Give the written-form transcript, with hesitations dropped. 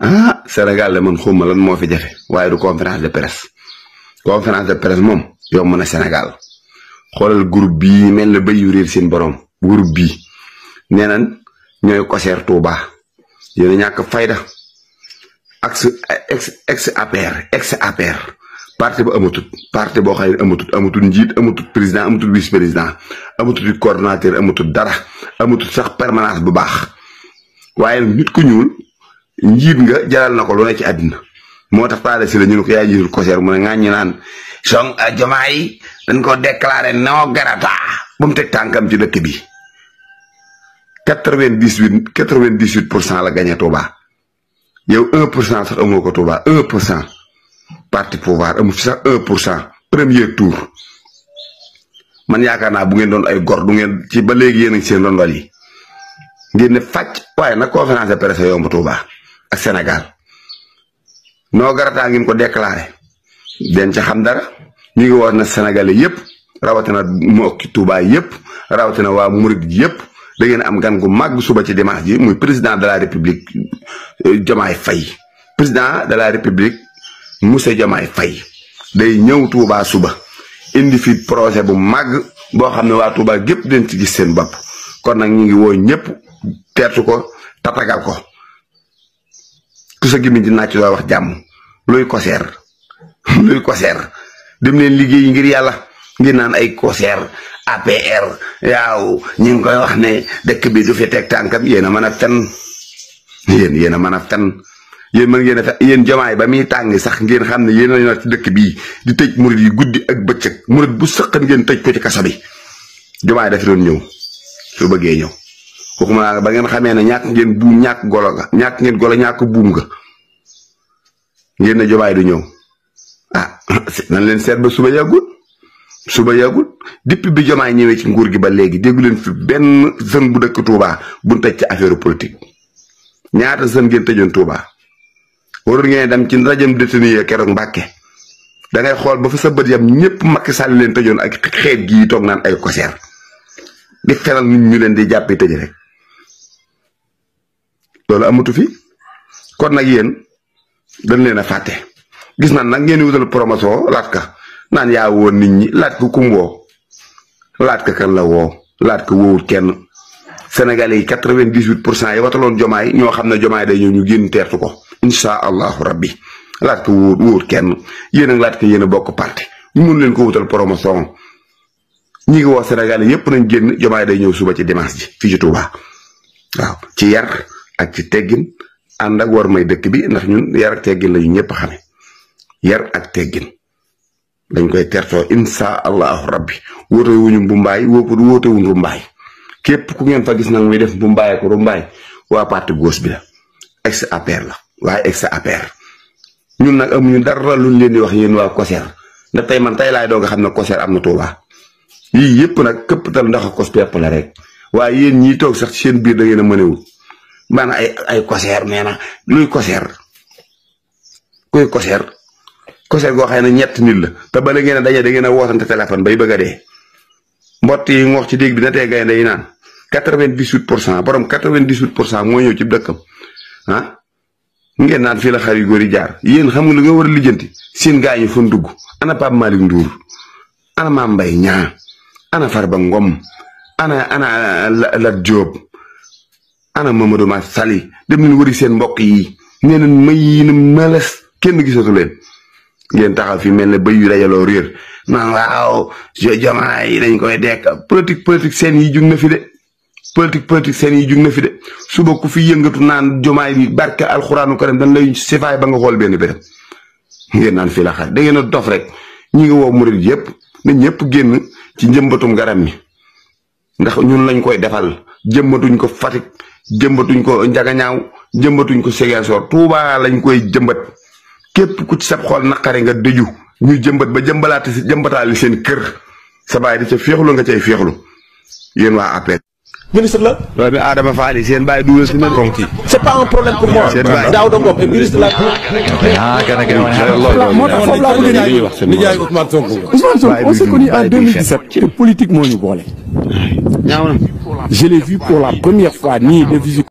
ah Sénégal de man xuma lan moo fi jafe waaye du conférence de presse moom yomb na Sénégal xoolal groupe bii mel na béy yu réer seen borom groupe bii nee nañ ñooy COJER Touba yéen a ñàkk fayda ex APR parti ba amatut parti boo xam ne amatut njiit amatut président amatut vice président amatut coordonnateur amatut dara amatut sax permanence bu baax waaye nit ku ñuul njiit nga jaral na ko lu ne ci àddina moo tax taale si la ñu ne ko yaay jiitul COJER mu ne ngaa ñu naan song Diomaye dañ ko déclaré non grata ba mu teg tànkam ci dëkk bi 98% la gagné Touba yow 1% sax amoo ko Touba 1% parti pouvoir amu fi sax 1% premier tour man yaakaar naa bu ngeen doon ay gor du ngeen ci ba léegi yéen a ngi seen rondol yi ngeen ne fàcc waaye nag conférence de presse yomb Touba ak Sénégal noo garataa ngeen ko déclaré den ca xam dara ñu ngi wax na Sénégalais yëpp rawatina mbokki Touba yëpp rawatina waa Murid yëpp da ngeen am gan gu màgg suba ci dimanche ji muy président de la république Diomaye Faye président de la république monsieur Diomaye Faye day ñëw Touba suba indi fi projet bu màgg boo xam ne waa Touba gépp dañ ci gis seen bopp kon nag ñu ngi woo ñëpp teertu ko tatagal ko ku sa gémmiñ di nàcc doo wax jàmm luy COJER dem leen liggéey ngir yàlla ngir naan ay COJER APR yaaw ñu ngi koy wax ne dëkk bi du fi teg tànkam yéen a mën a fen yéen a mën a fen yéen mën ngeen a fen yéen Diomaye ba muy tàng sax ngeen xam ne yéen a ñor ci dëkk bii di tëj murid yi guddi ak bëccëg murid bu sëqan ngeen tëj ko ci kaso bi Diomaye dafa doon ñëw su bëggee ñëw waxuma naa ba ngeen xamee ne ñàkk ngeen buum ñàkk golo ñàkk buum nga ngeen ne Diomaye du ñëw ah nan leen seet ba suba yàggul depuis bi Diomaye ñëwee ci nguur gi ba léegi déggu leen fi benn jeune bu dëkk Touba bu tëj ci affaire politique ñaata jeune ngeen tëjoon Touba waroon ngeen dem ci rajam détenu yi keroog Mbàkke da ngay xool ba fa sa bët yam ñëpp Macky Sall leen tëjoon ak xeet gii toog naan ay COJER di fenal nit ñu leen di jàppee tëj rek loolu amatu fi kon nag yéen dañ leen a fàtte gis na nag ngeen wutal promotion laat ka naan yaa woon nit ñi laat ko kum woo laat ka kan la woo laat ko woowut kenn Sénégalais yi 98% yi wataloon Diomaye ñoo xam ne Diomaye day ñëw ñu génn teertu ko incha allahu rabbi laat ko wóor kenn yéen a laat ko yéen a bokk parti ñu mun leen ko wutal promotion ñi ngi woo Sénégalais yépp nañ génn Diomaye day ñëw suba ci dimanche ji fii ci Touba waaw ci yar ak ci teggin ànd ak war may dëkk bi ndax ñun yar ak teggin lañu ñëpp xame yar ak teggin dañ koy tertoo incha allahu rabbi wóote wuñu mbumbaay wóote wuñ rumbaay képp ku ngeen fa gis nag muy def mbumbaay ak rumbaay waa parti gauche bi la ex APR la waaye ex APR ñun nag amuñu dara luñ leen di wax yéen waa COJER ndax tey man tey laay doog a xam ne COJER am na Touba yii yëpp nag këpptal ndax a kos pepp la rek waaye yéen ñii toog sax ci seen biir da ngeen a mënewul maanaam ay COJER nee na luy COJER kuy COJER goo xam ne ñett nit la te bala ngeen a daje da ngeen a wootante téléphone bay bëgg a dee mbott yi ngoox ci dégg bi na tey gaynde yi naan 98% borom 98% moo ñëw ci dëkkam ah ngeen naan fii la xar yu góor yi jaar yéen xam nga lu nga war a lijjanti seen gaañu fu dugg ana Pape Malick Ndour ana Mame Mbaye Niang ana Farba Ngom ana Lat Diop ana Mamadou Mass Sali dem leen wëri seen mbokk yi nee nañ may yi na meles kenn gisatu leen ngeen taxaw fi mel ne bëy yu dajaloo réer naan waaw Diomaye dañ koy dekk politique seen yi jug na fi de politique seen yi jug na fi de suba ku fi yëngatu naan Diomaye bi barke alxuraanu karim dañ lay sifaay ba nga xool benn béréb ngeen naan fii la xar da ngeen a dof rek ñi ngi woo murid yëpp na ñëpp génn ci njëmbatum garab mi ndax ñun lañ koy defal jëmbatuñ ko Fatick jëmbatuñ ko Njagañaaw jëmbatuñ ko Ziguinchor Touba lañ koy jëmbat képp ku ci sab xool naqare nga dëju ñu jëmbat ba jëmbataali seen kër sa baay di ca féexlu nga cay féexlu yéen waa APR. ministre la. loolu bi Adama Fall seen baay dugal si nen konki. c'est pas un problème pour moi. seen baay Daouda Ngom est ministre de la. moo tax foofu laa bëgg a ñëw. nijaay Ousmane Sonko. Ousmane Sonko on s'est connu en 2017 te politique moo ñu boole. ñaaw na. Je l'ai vu pour la première fois nii de visite.